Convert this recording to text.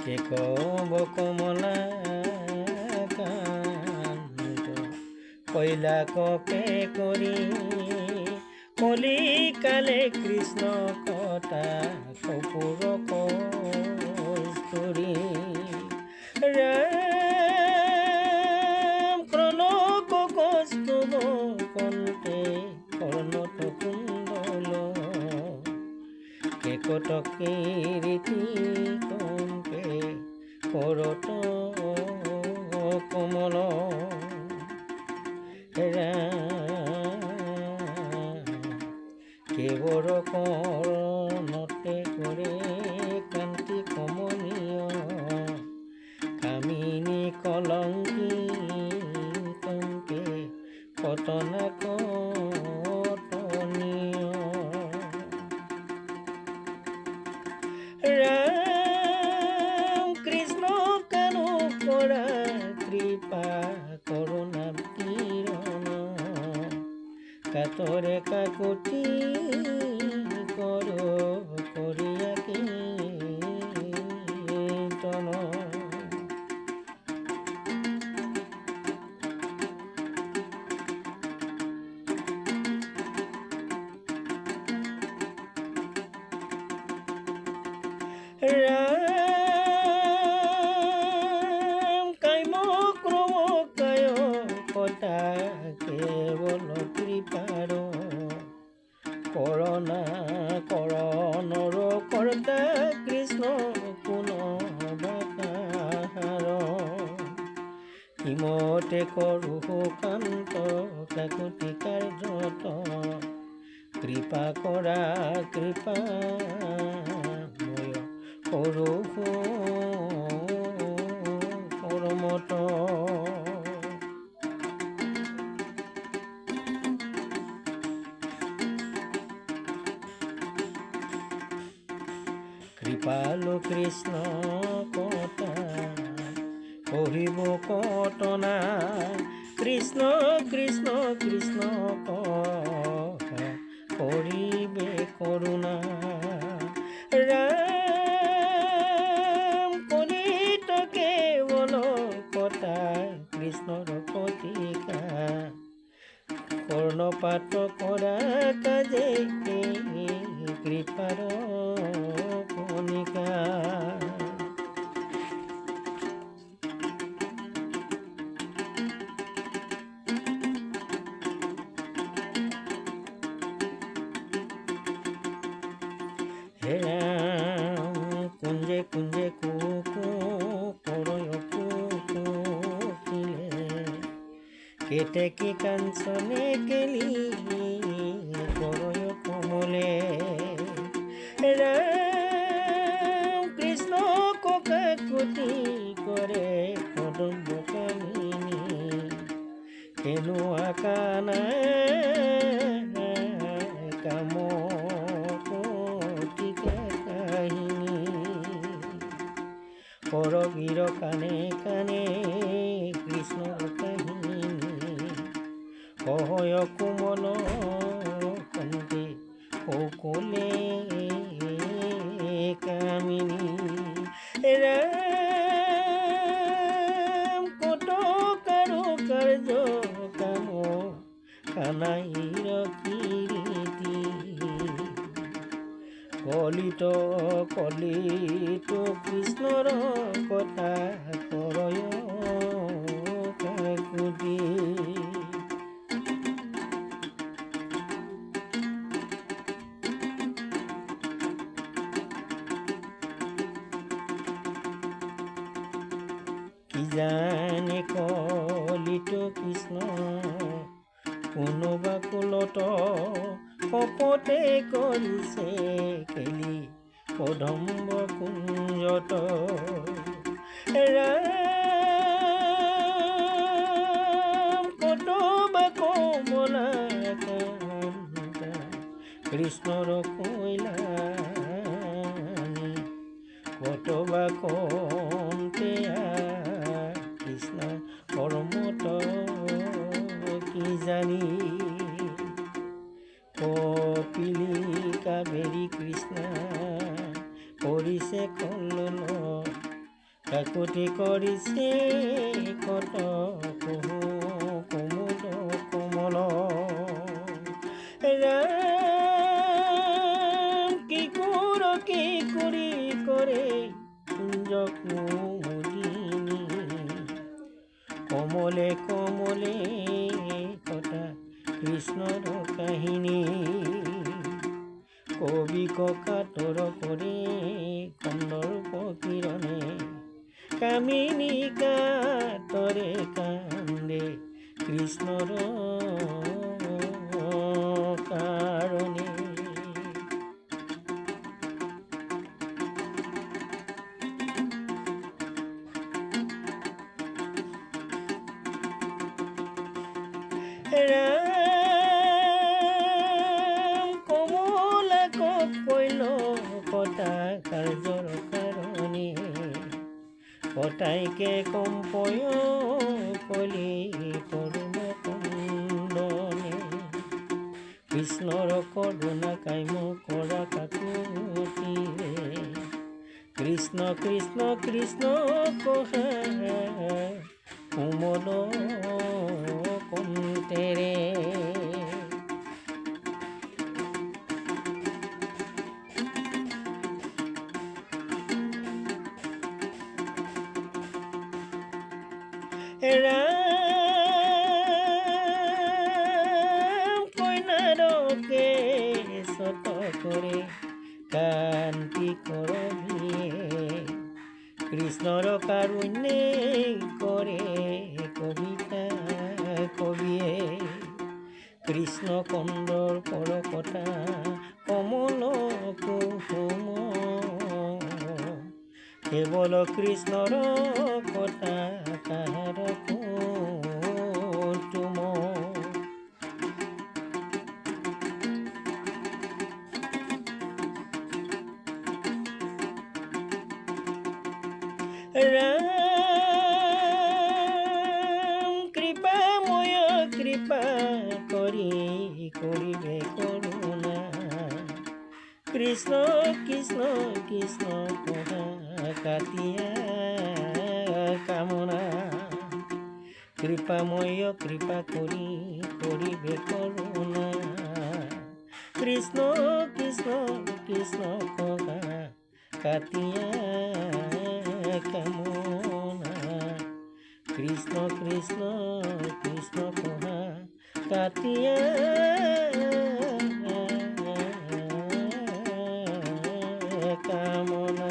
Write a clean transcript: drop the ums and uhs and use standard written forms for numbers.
কে কব কমলা কান্ত কৈলাসকে কৰি কলিকালে কৃষ্ণ কটা কপুৰ কস্তুৰী ৰাম প্ৰণক কস্তুভ কণ্ঠে কৰ্ণত কুণ্ডল কেকটকে ৰীতি কম্পে কৰত কমল কেৱৰ কৰ্ণতে কৰে কান্তি কমনীয় কামিনী কলংকী কম্পে কটনা কটনীয় ৰাম কৃষ্ণ কানু কৰা কৃপা কৰোণা কিৰণ কাতৰে কাকতি কৰো কৰিয়া কীৰ্তন ৰাম কাম্য ক্ৰম কায় কটা কেৱল কৃপাৰ কৰোণা কৰণৰ কৰ্তা কৃষ্ণ কোন বাকাৰ হিমতে কৰো কান্ত কাকুতি কাৰ্যত কৃপা কৰা কৃপা কৰো কৰ্মত কৃপালু কৃষ্ণ কটা কহিব কটনা কৃষ্ণ কৃষ্ণ কৃষ্ণ কৰিবে কৰোণা ৰাম কলিত কেৱল কটা কৃষ্ণৰ প্ৰতিকা কৰ্ণপাত কৰা কাজে কৃপাৰ কণিকা হে ৰাম কুঞ্জে কুঞ্জে কুকু কৰয় কুকিলে কেতেকী কাঞ্চনে কেলি কৰয় কমলে ৰাম কৃষ্ণ কাকুতি কৰে কদম্ব কামিনী কেনুৱা কানা কাম পৰবীৰ কানে কানে কৃষ্ণৰ কাহিনী সহয় কোমল কণ্ঠে সকলে কামিনী ৰাম কত কাৰো কাৰ্য কাম কানাইৰ কীৰ্তি কলিত কৃষ্ণৰ কথা কৰয় কাকুতি কি জানে কলিত কৃষ্ণ কোনোবা কুলত কপতে কৰিছে কেলি কদম্ব কুঞ্জত ৰাম কতবা কমলা কান্তা কৃষ্ণৰ কৈলানি কতবা কণ্ঠে কৃষ্ণ কৰ্মত কি জানি কপিলি কাবেৰী কৃষ্ণ কৰিছে কল্লোল কাকুতি কৰিছে কত কুহু কুমুদ কোমল ৰাম কি কৰি কৰে কুঞ্জ কুমুদিনী কমলে কমলে কথা কৃষ্ণৰ কাহিনী কবি ককাতৰ কৰে কন্দৰ্প কিৰণে কামিনী কাতৰে কান্দে কৃষ্ণৰ কাৰণে ৰাম কমলাক কৈল কটা কাৰ্যৰ কাৰণে কটাইকে কম্পয় কলি কৰুণ কন্দনে কৃষ্ণৰ কৰুণা কাম্য কৰা কাকুতিৰে কৃষ্ণ কৃষ্ণ কৃষ্ণ কহা কোমল কণ্ঠেৰে ৰাম কইনাৰকে সত কৰে কান্তি কৰবিয়ে কৃষ্ণৰ কাৰুণ্যে কৰে কবিতা কবিয়ে কৃষ্ণ কন্দৰ পৰ কথা কমল কুসুম কেৱল কৃষ্ণৰ কথা কাহাৰ কুতুম ৰাম কৃপাময় কৃপা কৰিবে কৰুণা কৃষ্ণ কৃষ্ণ কৃষ্ণ কহা কাতিয়া কামনা কৃপাময় কৃপা কৰিবে কৰুণা কৃষ্ণ কৃষ্ণ কৃষ্ণ কহা কাতিয়া কামনা কৃষ্ণ কৃষ্ণ কৃষ্ণ কহা কাতিয়া কামনা